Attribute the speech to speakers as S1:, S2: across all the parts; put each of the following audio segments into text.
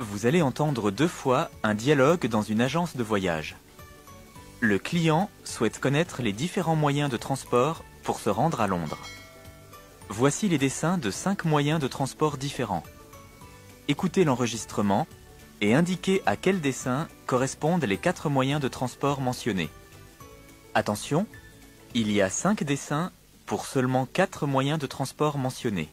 S1: Vous allez entendre 2 fois un dialogue dans une agence de voyage. Le client souhaite connaître les différents moyens de transport pour se rendre à Londres. Voici les dessins de 5 moyens de transport différents. Écoutez l'enregistrement et indiquez à quel dessin correspondent les 4 moyens de transport mentionnés. Attention, il y a 5 dessins pour seulement 4 moyens de transport mentionnés.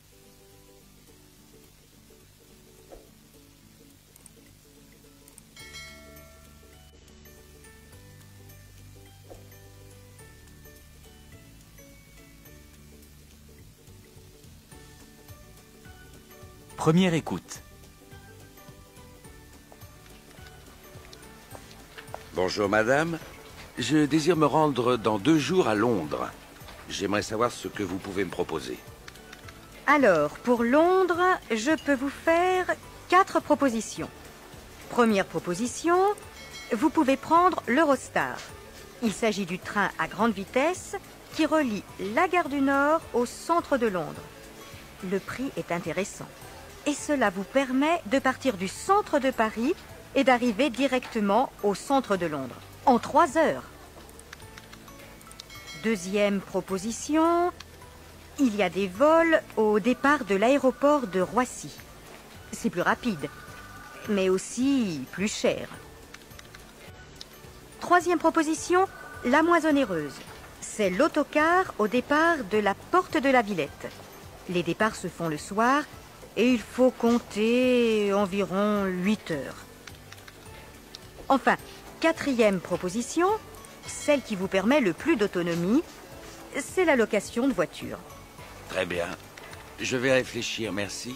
S1: Première écoute.
S2: Bonjour madame, je désire me rendre dans 2 jours à Londres. J'aimerais savoir ce que vous pouvez me proposer.
S3: Alors, pour Londres, je peux vous faire 4 propositions. Première proposition, vous pouvez prendre l'Eurostar. Il s'agit du train à grande vitesse qui relie la gare du Nord au centre de Londres. Le prix est intéressant. Et cela vous permet de partir du centre de Paris et d'arriver directement au centre de Londres, en 3 heures. Deuxième proposition, il y a des vols au départ de l'aéroport de Roissy. C'est plus rapide, mais aussi plus cher. Troisième proposition, la moins onéreuse. C'est l'autocar au départ de la porte de la Villette. Les départs se font le soir et il faut compter environ 8 heures. Enfin, quatrième proposition, celle qui vous permet le plus d'autonomie, c'est la location de voiture.
S2: Très bien. Je vais réfléchir, merci.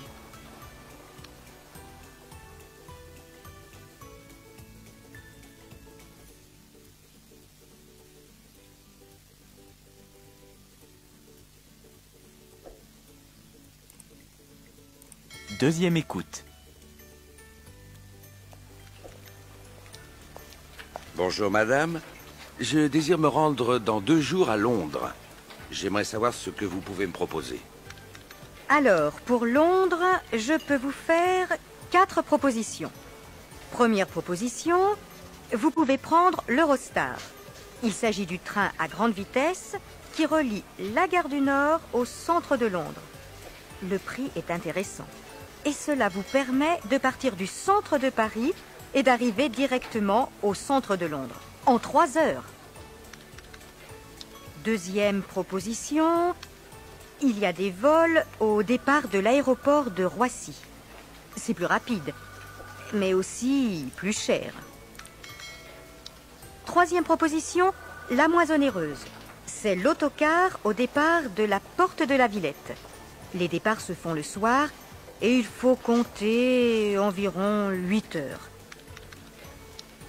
S1: Deuxième écoute.
S2: Bonjour madame, je désire me rendre dans 2 jours à Londres. J'aimerais savoir ce que vous pouvez me proposer.
S3: Alors, pour Londres, je peux vous faire 4 propositions. Première proposition, vous pouvez prendre l'Eurostar. Il s'agit du train à grande vitesse qui relie la gare du Nord au centre de Londres. Le prix est intéressant. Et cela vous permet de partir du centre de Paris et d'arriver directement au centre de Londres, en 3 heures. Deuxième proposition, il y a des vols au départ de l'aéroport de Roissy. C'est plus rapide, mais aussi plus cher. Troisième proposition, la moins onéreuse. C'est l'autocar au départ de la porte de la Villette. Les départs se font le soir et il faut compter environ 8 heures.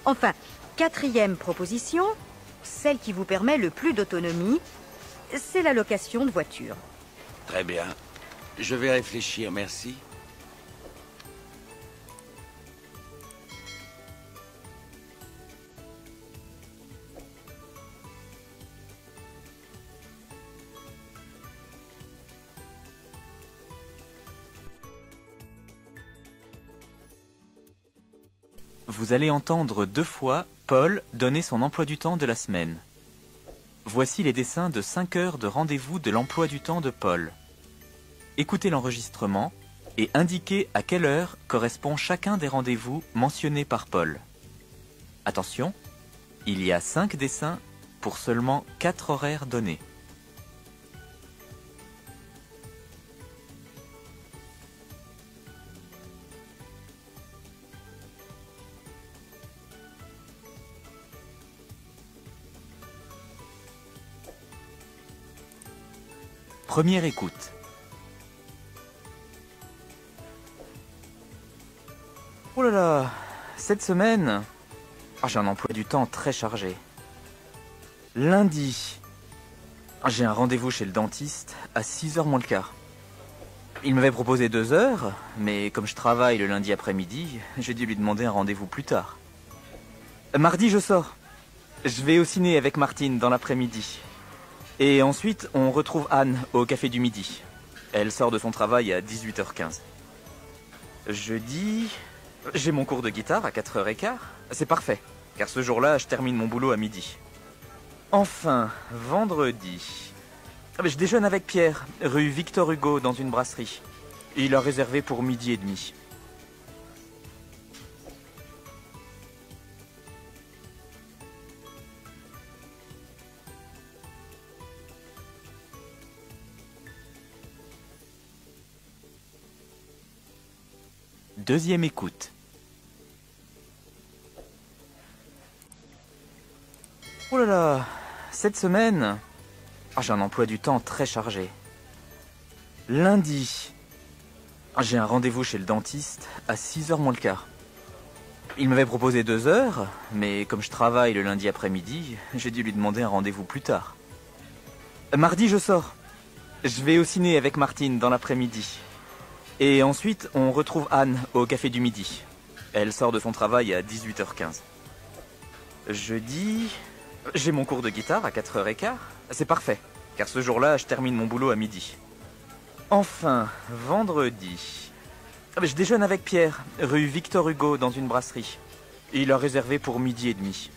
S3: Enfin, quatrième proposition, celle qui vous permet le plus d'autonomie, c'est la location de voiture.
S2: Très bien. Je vais réfléchir, merci.
S1: Vous allez entendre 2 fois Paul donner son emploi du temps de la semaine. Voici les dessins de 5 heures de rendez-vous de l'emploi du temps de Paul. Écoutez l'enregistrement et indiquez à quelle heure correspond chacun des rendez-vous mentionnés par Paul. Attention, il y a 5 dessins pour seulement 4 horaires donnés. Première écoute. Oh là là, cette semaine, j'ai un emploi du temps très chargé. Lundi, j'ai un rendez-vous chez le dentiste à 6h moins le quart. Il m'avait proposé 2 heures, mais comme je travaille le lundi après-midi, j'ai dû lui demander un rendez-vous plus tard. Mardi, je sors. Je vais au ciné avec Martine dans l'après-midi. Et ensuite, on retrouve Anne au café du midi. Elle sort de son travail à 18h15. Jeudi, J'ai mon cours de guitare à 4h15. C'est parfait, car ce jour-là, je termine mon boulot à midi. Enfin, vendredi. Je déjeune avec Pierre, rue Victor Hugo, dans une brasserie. Il a réservé pour 12h30. Deuxième écoute. Oh là là, cette semaine, j'ai un emploi du temps très chargé. Lundi, j'ai un rendez-vous chez le dentiste à 6h moins le quart. Il m'avait proposé 2h, mais comme je travaille le lundi après-midi, j'ai dû lui demander un rendez-vous plus tard. Mardi, je sors. Je vais au ciné avec Martine dans l'après-midi. Et ensuite, on retrouve Anne au Café du Midi. Elle sort de son travail à 18h15. Jeudi, j'ai mon cours de guitare à 4h15. C'est parfait, car ce jour-là, je termine mon boulot à midi. Enfin, vendredi, je déjeune avec Pierre, rue Victor Hugo, dans une brasserie. Il a réservé pour 12h30.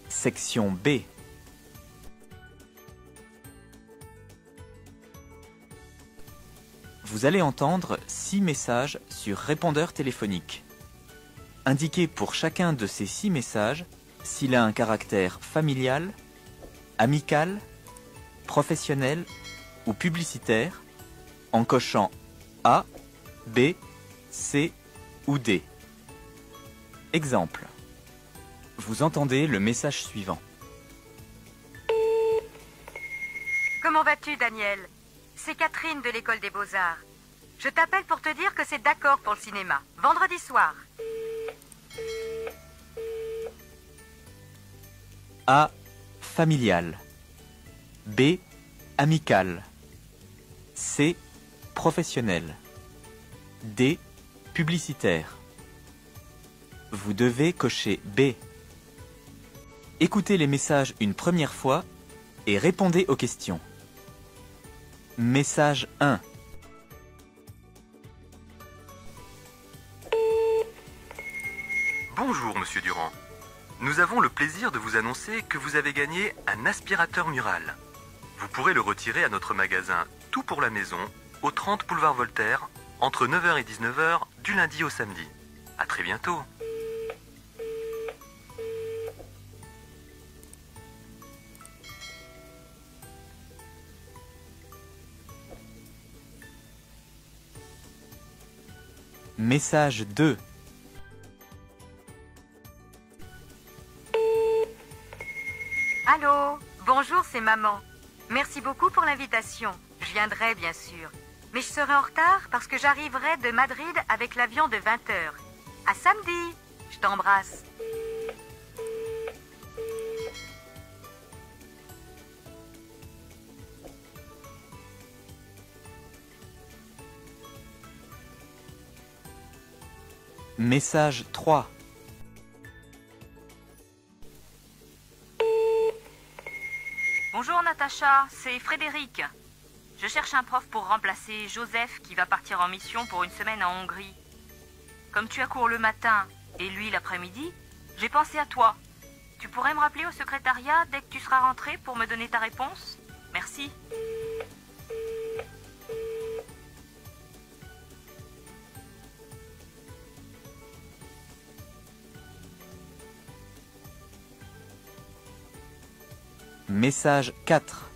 S1: Section B. Vous allez entendre 6 messages sur répondeur téléphonique. Indiquez pour chacun de ces 6 messages s'il a un caractère familial, amical, professionnel ou publicitaire en cochant A, B, C ou D. Exemple. Vous entendez le message suivant.
S3: Comment vas-tu, Daniel? C'est Catherine de l'école des Beaux-Arts. Je t'appelle pour te dire que c'est d'accord pour le cinéma. Vendredi soir.
S1: A. Familial. B. Amical. C. Professionnel. D. Publicitaire. Vous devez cocher B. Écoutez les messages une première fois et répondez aux questions. Message 1.
S4: Bonjour, monsieur Durand. Nous avons le plaisir de vous annoncer que vous avez gagné un aspirateur mural. Vous pourrez le retirer à notre magasin Tout pour la maison, au 30 boulevard Voltaire, entre 9h et 19h, du lundi au samedi. À très bientôt.
S1: Message 2.
S3: Allô? Bonjour, c'est maman. Merci beaucoup pour l'invitation. Je viendrai, bien sûr. Mais je serai en retard parce que j'arriverai de Madrid avec l'avion de 20h. À samedi. Je t'embrasse.
S1: Message 3.
S5: Bonjour Natacha, c'est Frédéric. Je cherche un prof pour remplacer Joseph qui va partir en mission pour une semaine en Hongrie. Comme tu as cours le matin et lui l'après-midi, j'ai pensé à toi. Tu pourrais me rappeler au secrétariat dès que tu seras rentré pour me donner ta réponse? Merci.
S1: Message 4.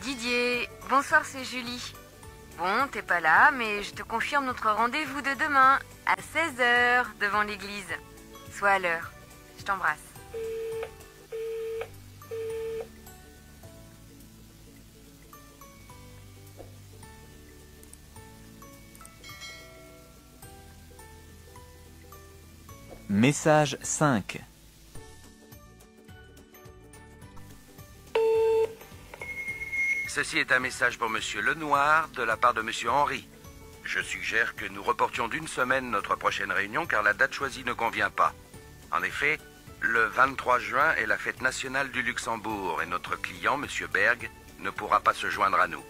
S6: Didier, bonsoir, c'est Julie. Bon, t'es pas là, mais je te confirme notre rendez-vous de demain, à 16h, devant l'église. Sois à l'heure. Je t'embrasse.
S1: Message 5.
S2: Ceci est un message pour Monsieur Lenoir de la part de Monsieur Henry. Je suggère que nous reportions d'une semaine notre prochaine réunion car la date choisie ne convient pas. En effet, le 23 juin est la fête nationale du Luxembourg et notre client, Monsieur Berg, ne pourra pas se joindre à nous.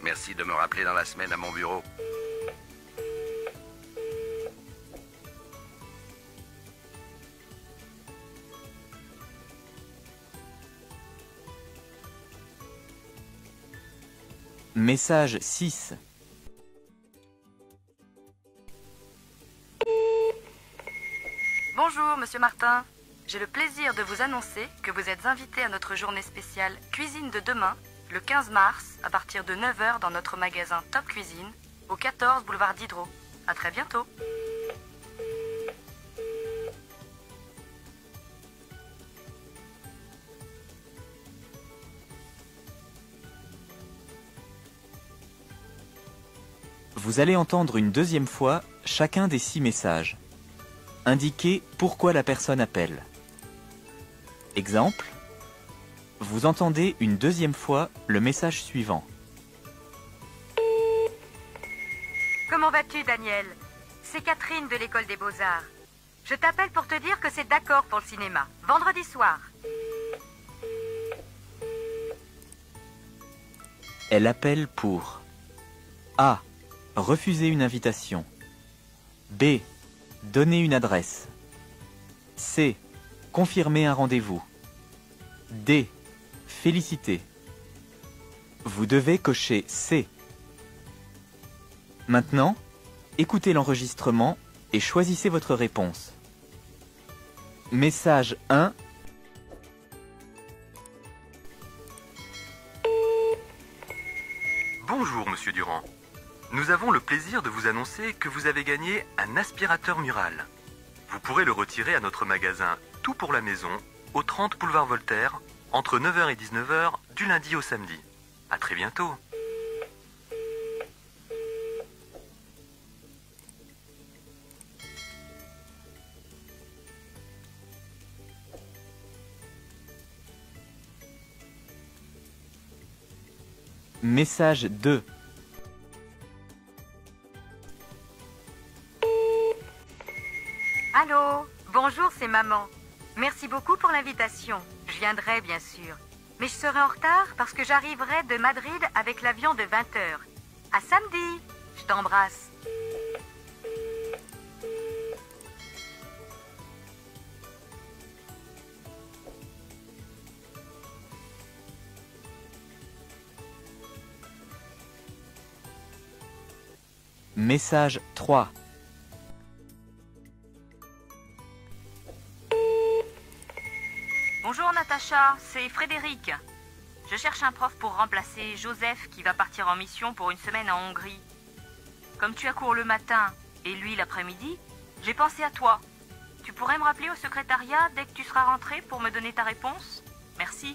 S2: Merci de me rappeler dans la semaine à mon bureau.
S1: Message 6.
S5: Bonjour, monsieur Martin. J'ai le plaisir de vous annoncer que vous êtes invité à notre journée spéciale Cuisine de demain, le 15 mars, à partir de 9 h dans notre magasin Top Cuisine, au 14 boulevard Diderot. À très bientôt.
S1: Vous allez entendre une deuxième fois chacun des 6 messages. Indiquez pourquoi la personne appelle. Exemple, vous entendez une deuxième fois le message suivant.
S3: Comment vas-tu, Daniel? C'est Catherine de l'école des Beaux-Arts. Je t'appelle pour te dire que c'est d'accord pour le cinéma. Vendredi soir.
S1: Elle appelle pour A. Refuser une invitation. B. Donner une adresse. C. Confirmer un rendez-vous. D. Féliciter. Vous devez cocher C. Maintenant, écoutez l'enregistrement et choisissez votre réponse. Message 1.
S4: Bonjour, monsieur Durand. Nous avons le plaisir de vous annoncer que vous avez gagné un aspirateur mural. Vous pourrez le retirer à notre magasin Tout pour la maison, au 30 boulevard Voltaire, entre 9 h et 19 h du lundi au samedi. À très bientôt.
S1: Message 2.
S3: Allô? Bonjour, c'est maman. Merci beaucoup pour l'invitation. Je viendrai, bien sûr. Mais je serai en retard parce que j'arriverai de Madrid avec l'avion de 20 h. À samedi. Je t'embrasse.
S1: Message 3.
S5: Bonjour Natacha, c'est Frédéric. Je cherche un prof pour remplacer Joseph qui va partir en mission pour une semaine en Hongrie. Comme tu as cours le matin et lui l'après-midi, j'ai pensé à toi. Tu pourrais me rappeler au secrétariat dès que tu seras rentré pour me donner ta réponse? Merci.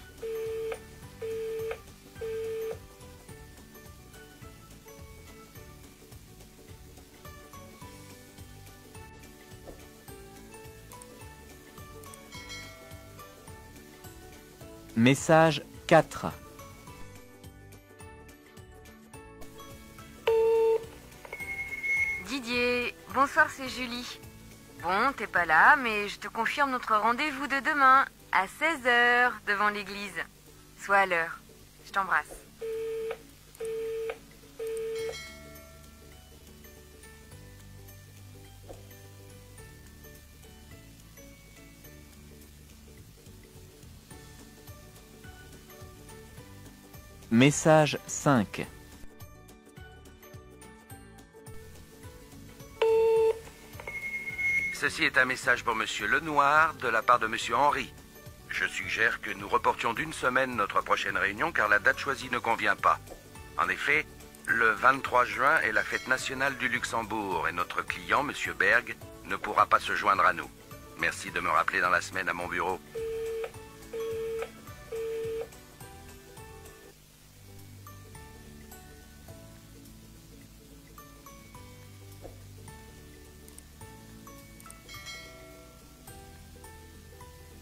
S1: Message 4.
S6: Didier, bonsoir, c'est Julie. Bon, t'es pas là, mais je te confirme notre rendez-vous de demain, à 16 h devant l'église. Sois à l'heure. Je t'embrasse.
S1: Message 5.
S2: Ceci est un message pour Monsieur Lenoir de la part de Monsieur Henry. Je suggère que nous reportions d'une semaine notre prochaine réunion car la date choisie ne convient pas. En effet, le 23 juin est la fête nationale du Luxembourg et notre client, Monsieur Berg, ne pourra pas se joindre à nous. Merci de me rappeler dans la semaine à mon bureau.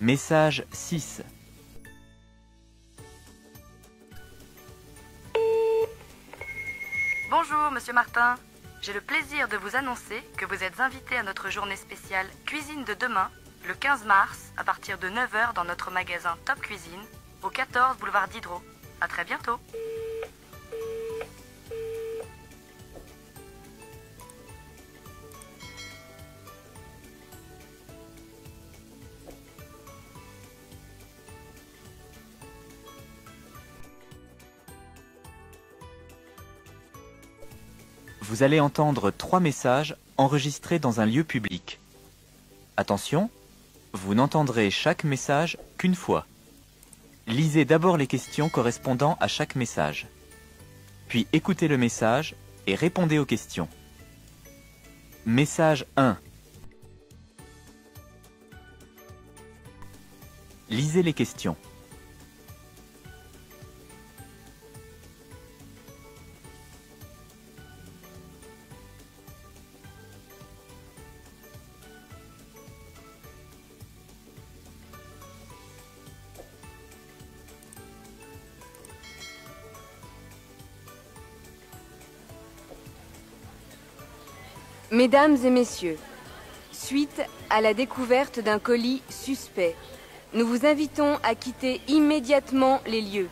S1: Message 6.
S5: Bonjour, monsieur Martin. J'ai le plaisir de vous annoncer que vous êtes invité à notre journée spéciale Cuisine de demain, le 15 mars, à partir de 9 h dans notre magasin Top Cuisine, au 14 boulevard Diderot. À très bientôt.
S1: Vous allez entendre 3 messages enregistrés dans un lieu public. Attention, vous n'entendrez chaque message qu'une fois. Lisez d'abord les questions correspondant à chaque message. Puis écoutez le message et répondez aux questions. Message 1. Lisez les questions.
S7: Mesdames et messieurs, suite à la découverte d'un colis suspect, nous vous invitons à quitter immédiatement les lieux.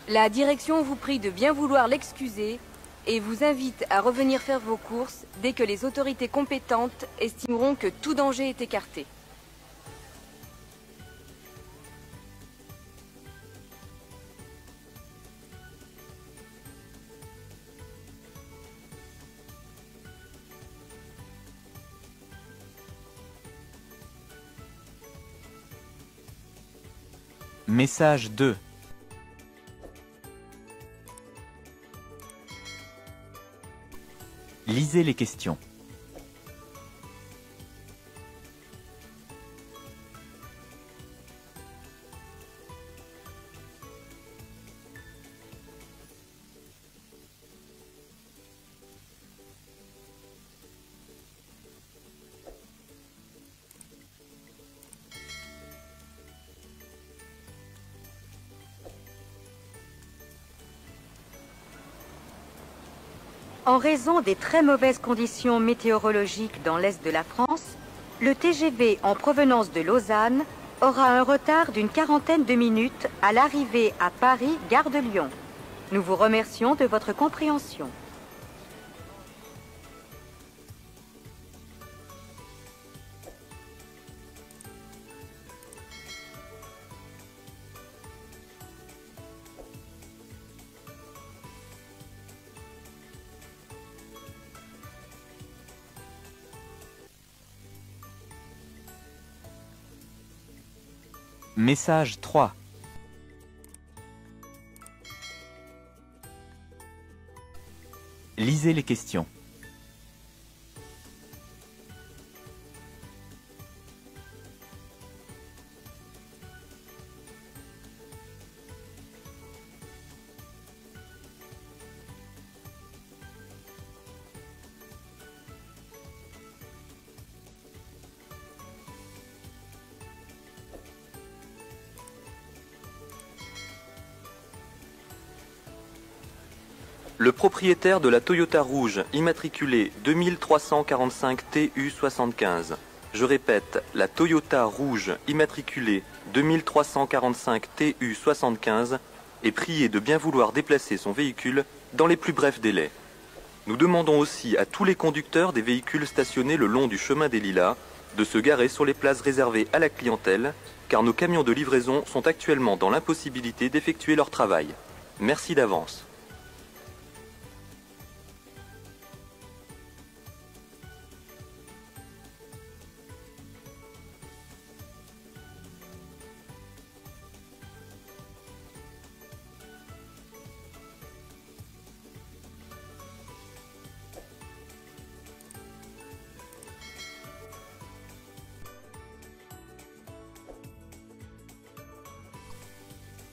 S7: La direction vous prie de bien vouloir l'excuser et vous invite à revenir faire vos courses dès que les autorités compétentes estimeront que tout danger est écarté.
S1: Message 2. Lisez les questions.
S3: En raison des très mauvaises conditions météorologiques dans l'est de la France, le TGV en provenance de Lausanne aura un retard d'une quarantaine de minutes à l'arrivée à Paris, gare de Lyon. Nous vous remercions de votre compréhension.
S1: Message 3. Lisez les questions.
S4: Le propriétaire de la Toyota rouge immatriculée 2345 TU75, je répète, la Toyota rouge immatriculée 2345 TU75 est prié de bien vouloir déplacer son véhicule dans les plus brefs délais. Nous demandons aussi à tous les conducteurs des véhicules stationnés le long du chemin des Lilas de se garer sur les places réservées à la clientèle, car nos camions de livraison sont actuellement dans l'impossibilité d'effectuer leur travail. Merci d'avance.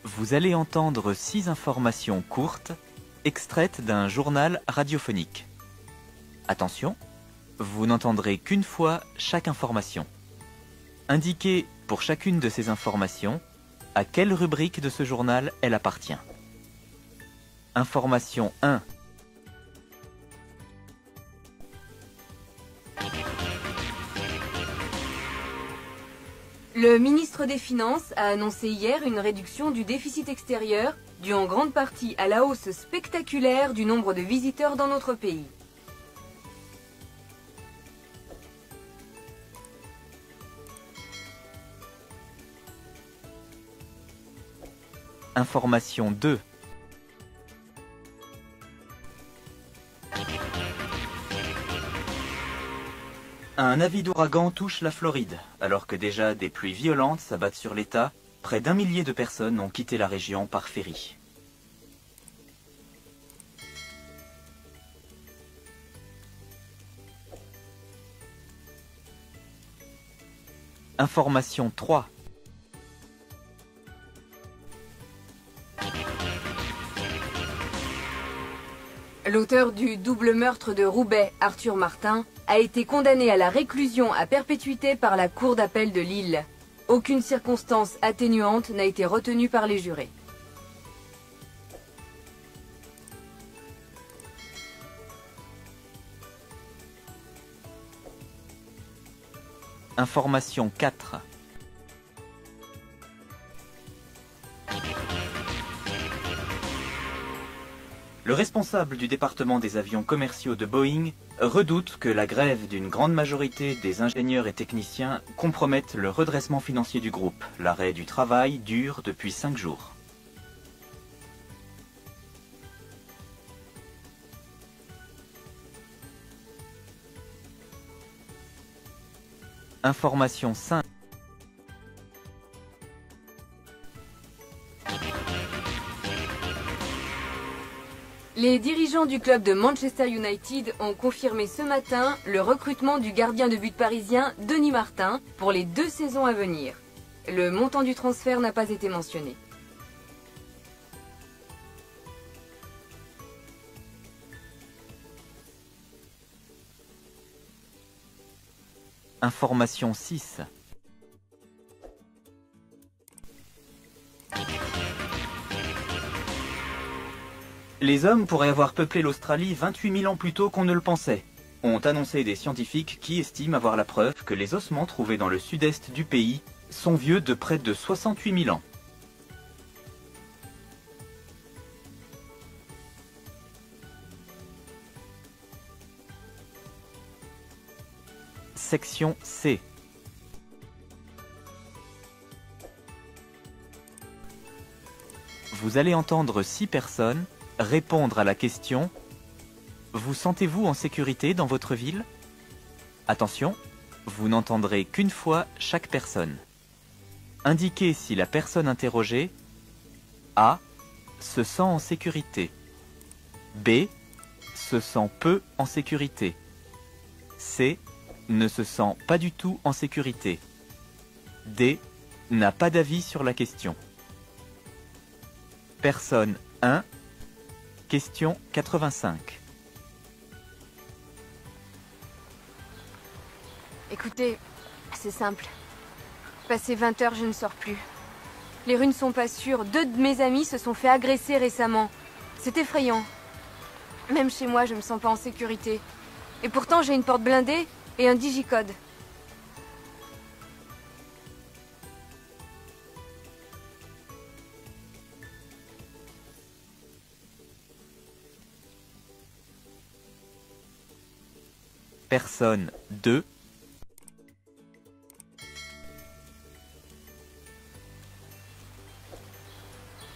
S1: Vous allez entendre 6 informations courtes, extraites d'un journal radiophonique. Attention, vous n'entendrez qu'une fois chaque information. Indiquez pour chacune de ces informations à quelle rubrique de ce journal elle appartient. Information 1.
S7: Le ministre des Finances a annoncé hier une réduction du déficit extérieur, due en grande partie à la hausse spectaculaire du nombre de visiteurs dans notre pays.
S1: Information 2. Un avis d'ouragan touche la Floride, alors que déjà des pluies violentes s'abattent sur l'État. Près d'1 millier de personnes ont quitté la région par ferry. Information 3.
S7: L'auteur du double meurtre de Roubaix, Arthur Martin, a été condamné à la réclusion à perpétuité par la Cour d'appel de Lille. Aucune circonstance atténuante n'a été retenue par les jurés.
S1: Information 4. Le responsable du département des avions commerciaux de Boeing redoute que la grève d'une grande majorité des ingénieurs et techniciens compromette le redressement financier du groupe. L'arrêt du travail dure depuis 5 jours. Information 5.
S7: Les dirigeants du club de Manchester United ont confirmé ce matin le recrutement du gardien de but parisien Denis Martin pour les 2 saisons à venir. Le montant du transfert n'a pas été mentionné.
S1: Information 6. Les hommes pourraient avoir peuplé l'Australie 28 000 ans plus tôt qu'on ne le pensait, ont annoncé des scientifiques qui estiment avoir la preuve que les ossements trouvés dans le sud-est du pays sont vieux de près de 68 000 ans. Section C. Vous allez entendre 6 personnes répondre à la question « Vous sentez-vous en sécurité dans votre ville ?» Attention, vous n'entendrez qu'une fois chaque personne. Indiquez si la personne interrogée A. se sent en sécurité, B. se sent peu en sécurité, C. ne se sent pas du tout en sécurité, D. n'a pas d'avis sur la question. Personne 1. Question 85.
S7: Écoutez, c'est simple. Passé 20 heures, je ne sors plus. Les rues ne sont pas sûres. 2 de mes amis se sont fait agresser récemment. C'est effrayant. Même chez moi, je me sens pas en sécurité. Et pourtant, j'ai une porte blindée et un digicode.
S1: Personne 2.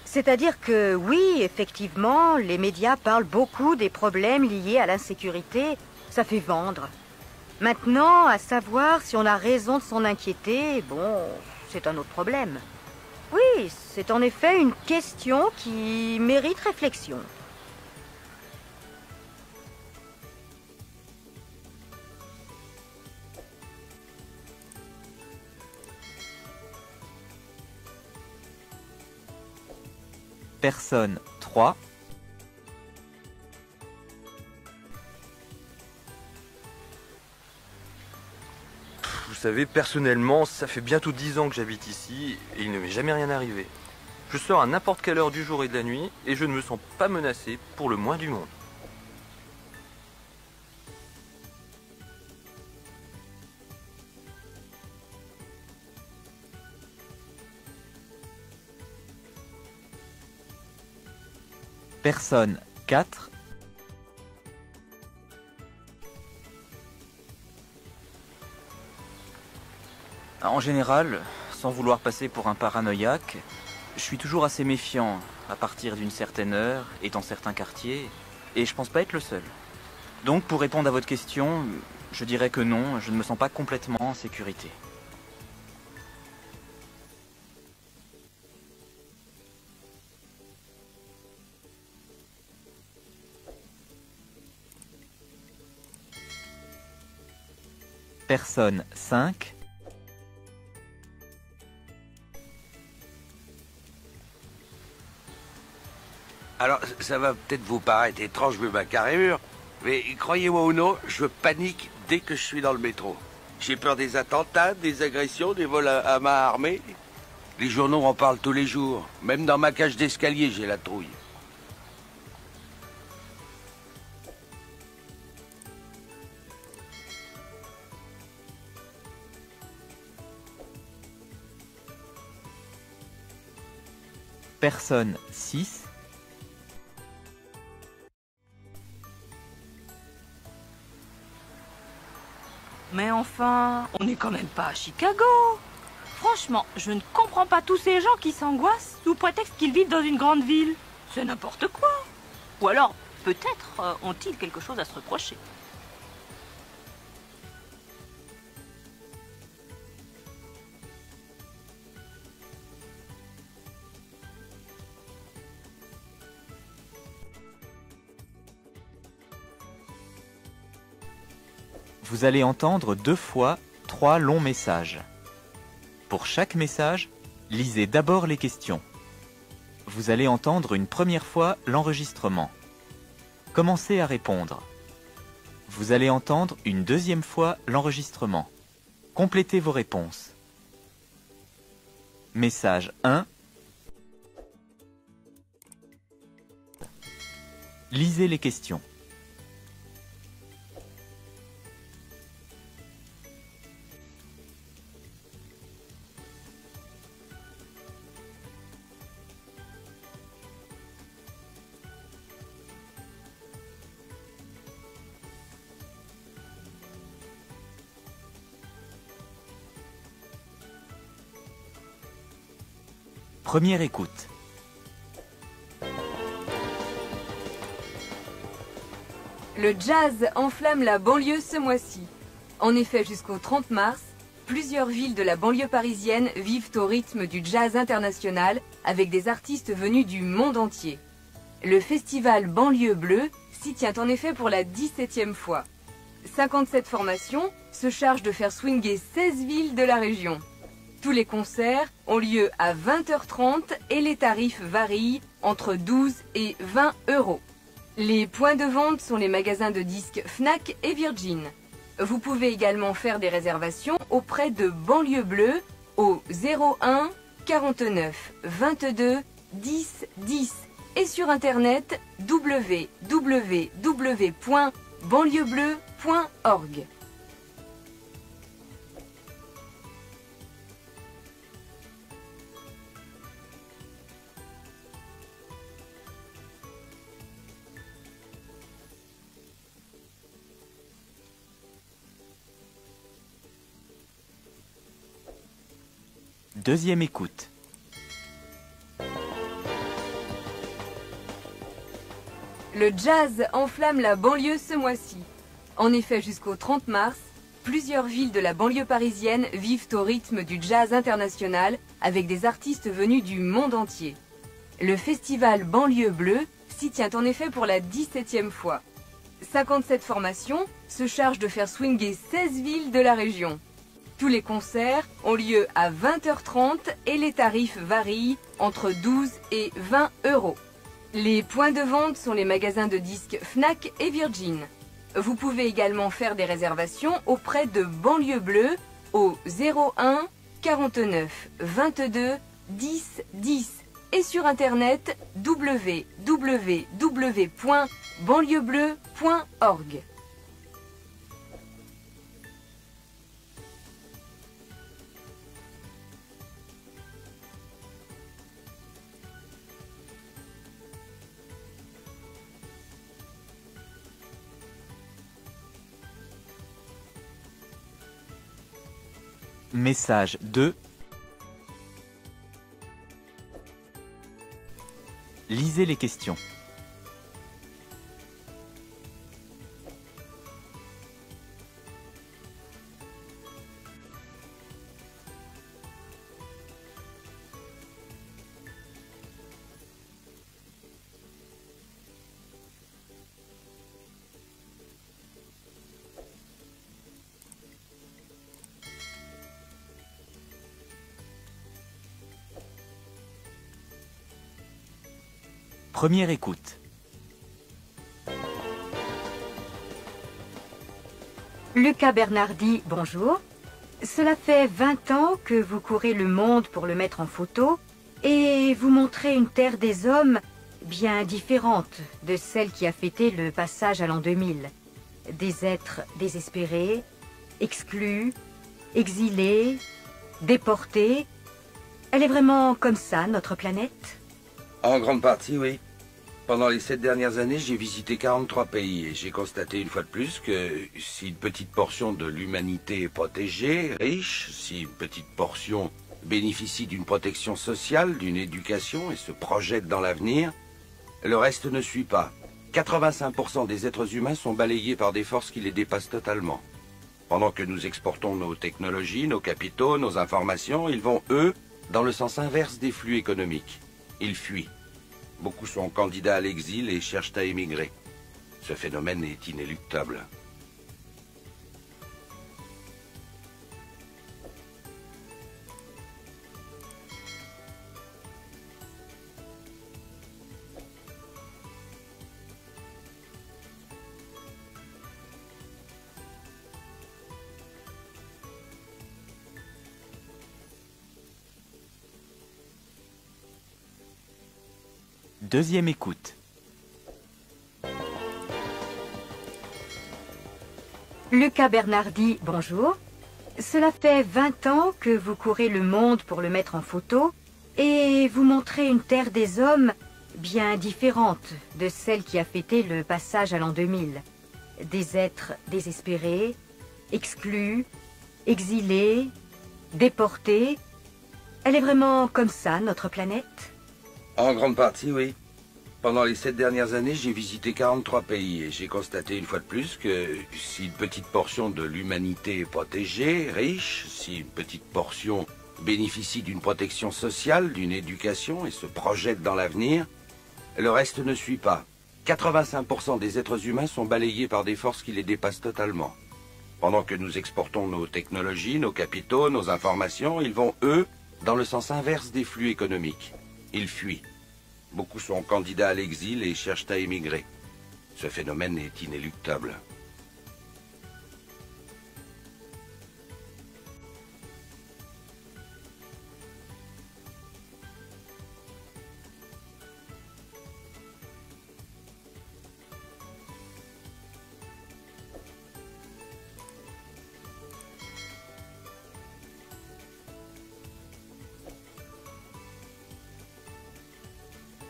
S3: C'est-à-dire que oui, effectivement, les médias parlent beaucoup des problèmes liés à l'insécurité. Ça fait vendre. Maintenant, à savoir si on a raison de s'en inquiéter, bon, c'est un autre problème. Oui, c'est en effet une question qui mérite réflexion.
S1: Personne 3.
S4: Vous savez, personnellement, ça fait bientôt 10 ans que j'habite ici et il ne m'est jamais rien arrivé. Je sors à n'importe quelle heure du jour et de la nuit et je ne me sens pas menacé pour le moins du monde.
S1: Personne 4. En général, sans vouloir passer pour un paranoïaque, je suis toujours assez méfiant à partir d'une certaine heure et dans certains quartiers, et je pense pas être le seul. Donc pour répondre à votre question, je dirais que non, je ne me sens pas complètement en sécurité. Personne 5.
S2: Alors, ça va peut-être vous paraître étrange vu ma carrure, mais croyez-moi ou non, je panique dès que je suis dans le métro. J'ai peur des attentats, des agressions, des vols à main armée. Les journaux en parlent tous les jours. Même dans ma cage d'escalier, j'ai la trouille.
S1: Personne 6.
S5: Mais enfin, on n'est quand même pas à Chicago. Franchement, je ne comprends pas tous ces gens qui s'angoissent sous prétexte qu'ils vivent dans une grande ville. C'est n'importe quoi. Ou alors, peut-être ont-ils quelque chose à se reprocher.
S1: Vous allez entendre 2 fois 3 longs messages. Pour chaque message, lisez d'abord les questions. Vous allez entendre une première fois l'enregistrement. Commencez à répondre. Vous allez entendre une deuxième fois l'enregistrement. Complétez vos réponses. Message 1. Lisez les questions. Première écoute.
S7: Le jazz enflamme la banlieue ce mois-ci. En effet, jusqu'au 30 mars, plusieurs villes de la banlieue parisienne vivent au rythme du jazz international avec des artistes venus du monde entier. Le festival Banlieue Bleue s'y tient en effet pour la 17e fois. 57 formations se chargent de faire swinguer 16 villes de la région. Tous les concerts ont lieu à 20h30 et les tarifs varient entre 12 et 20 euros. Les points de vente sont les magasins de disques Fnac et Virgin. Vous pouvez également faire des réservations auprès de Banlieue Bleue au 01 49 22 10 10 et sur internet www.banlieuebleu.org.
S1: Deuxième écoute.
S7: Le jazz enflamme la banlieue ce mois-ci. En effet, jusqu'au 30 mars, plusieurs villes de la banlieue parisienne vivent au rythme du jazz international avec des artistes venus du monde entier. Le festival Banlieue Bleue s'y tient en effet pour la 17e fois. 57 formations se chargent de faire swinguer 16 villes de la région. Tous les concerts ont lieu à 20h30 et les tarifs varient entre 12 et 20 euros. Les points de vente sont les magasins de disques Fnac et Virgin. Vous pouvez également faire des réservations auprès de Banlieue Bleue au 01 49 22 10 10 et sur internet www.banlieuebleu.org.
S1: Message 2. Lisez les questions. Première écoute.
S3: Lucas Bernardi, bonjour. Cela fait 20 ans que vous courez le monde pour le mettre en photo et vous montrez une terre des hommes bien différente de celle qui a fêté le passage à l'an 2000. Des êtres désespérés, exclus, exilés, déportés. Elle est vraiment comme ça, notre planète?
S2: En grande partie, oui. Pendant les 7 dernières années, j'ai visité 43 pays et j'ai constaté une fois de plus que si une petite portion de l'humanité est protégée, riche, si une petite portion bénéficie d'une protection sociale, d'une éducation et se projette dans l'avenir, le reste ne suit pas. 85% des êtres humains sont balayés par des forces qui les dépassent totalement. Pendant que nous exportons nos technologies, nos capitaux, nos informations, ils vont, eux, dans le sens inverse des flux économiques. Ils fuient. Beaucoup sont candidats à l'exil et cherchent à émigrer. Ce phénomène est inéluctable.
S1: Deuxième écoute.
S3: Lucas Bernardi, bonjour. Cela fait 20 ans que vous courez le monde pour le mettre en photo et vous montrez une terre des hommes bien différente de celle qui a fêté le passage à l'an 2000. Des êtres désespérés, exclus, exilés, déportés. Elle est vraiment comme ça, notre planète?
S2: En grande partie, oui. Pendant les 7 dernières années, j'ai visité 43 pays et j'ai constaté une fois de plus que si une petite portion de l'humanité est protégée, riche, si une petite portion bénéficie d'une protection sociale, d'une éducation et se projette dans l'avenir, le reste ne suit pas. 85% des êtres humains sont balayés par des forces qui les dépassent totalement. Pendant que nous exportons nos technologies, nos capitaux, nos informations, ils vont, eux, dans le sens inverse des flux économiques. Ils fuient. Beaucoup sont candidats à l'exil et cherchent à émigrer. Ce phénomène est inéluctable.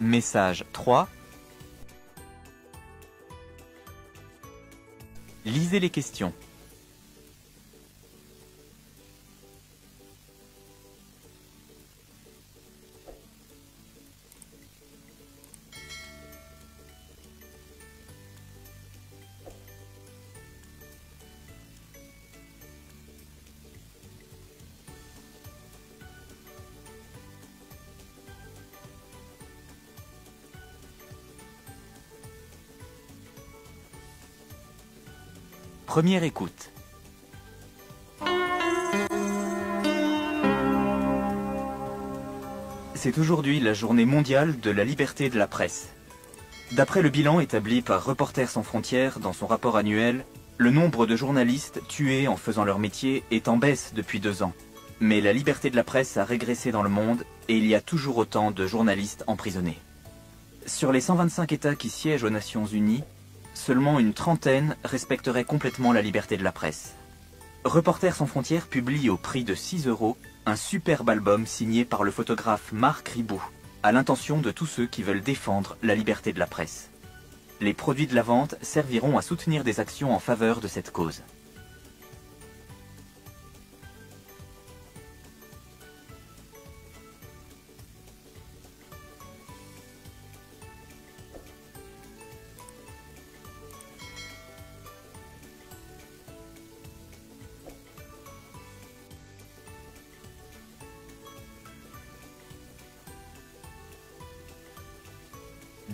S1: Message 3. Lisez les questions. Première écoute. C'est aujourd'hui la journée mondiale de la liberté de la presse. D'après le bilan établi par Reporters sans frontières dans son rapport annuel, le nombre de journalistes tués en faisant leur métier est en baisse depuis 2 ans. Mais la liberté de la presse a régressé dans le monde et il y a toujours autant de journalistes emprisonnés. Sur les 125 États qui siègent aux Nations Unies, seulement une trentaine respecterait complètement la liberté de la presse. Reporters sans frontières publie au prix de 6 € un superbe album signé par le photographe Marc Ribot, à l'intention de tous ceux qui veulent défendre la liberté de la presse. Les produits de la vente serviront à soutenir des actions en faveur de cette cause.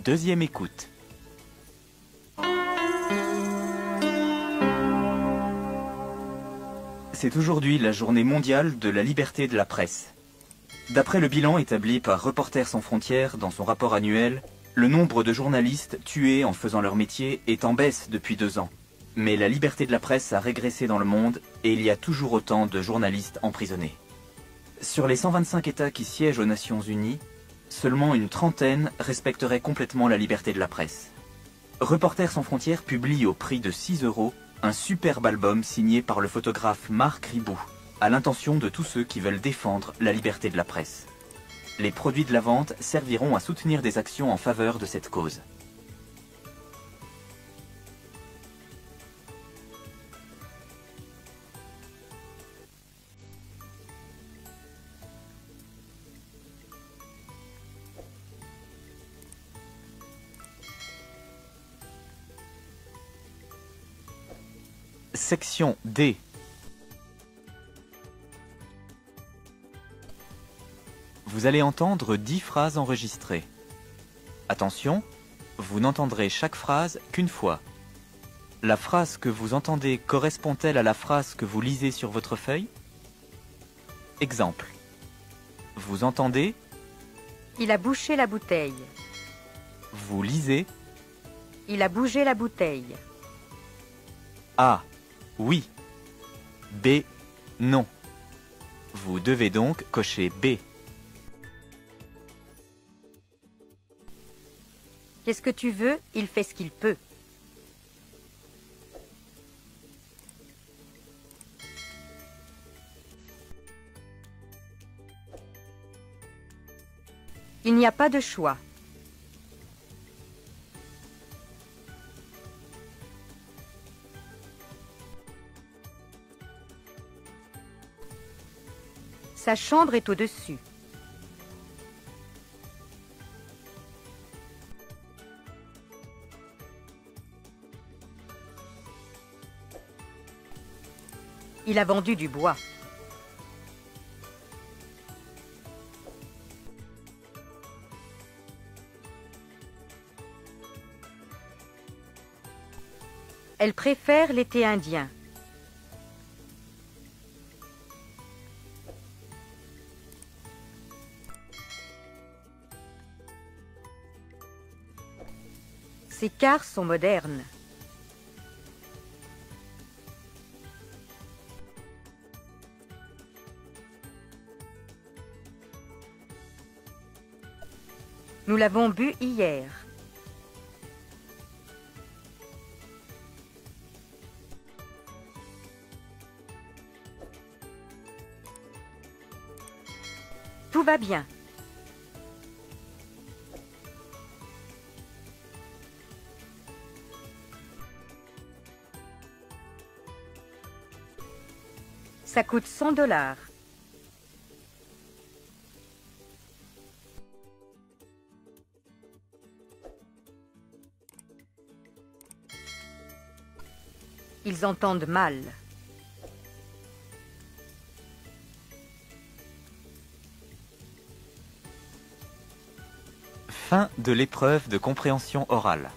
S1: Deuxième écoute. C'est aujourd'hui la journée mondiale de la liberté de la presse. D'après le bilan établi par Reporters sans frontières dans son rapport annuel, le nombre de journalistes tués en faisant leur métier est en baisse depuis 2 ans. Mais la liberté de la presse a régressé dans le monde et il y a toujours autant de journalistes emprisonnés. Sur les 125 États qui siègent aux Nations Unies, seulement une trentaine respecteraient complètement la liberté de la presse. Reporters sans frontières publie au prix de 6 € un superbe album signé par le photographe Marc Ribou, à l'intention de tous ceux qui veulent défendre la liberté de la presse. Les produits de la vente serviront à soutenir des actions en faveur de cette cause. Section D. Vous allez entendre 10 phrases enregistrées. Attention, vous n'entendrez chaque phrase qu'une fois. La phrase que vous entendez correspond-elle à la phrase que vous lisez sur votre feuille? Exemple. Vous entendez?
S3: Il a bouché la bouteille.
S1: Vous lisez?
S3: Il a bougé la bouteille.
S1: A. Oui. B. Non. Vous devez donc cocher B.
S3: Qu'est-ce que tu veux? Il fait ce qu'il peut. Il n'y a pas de choix. Sa chambre est au-dessus. Il a vendu du bois. Elle préfère l'été indien. Ces cars sont modernes. Nous l'avons bu hier. Tout va bien. Ça coûte 100 $. Ils entendent mal.
S1: Fin de l'épreuve de compréhension orale.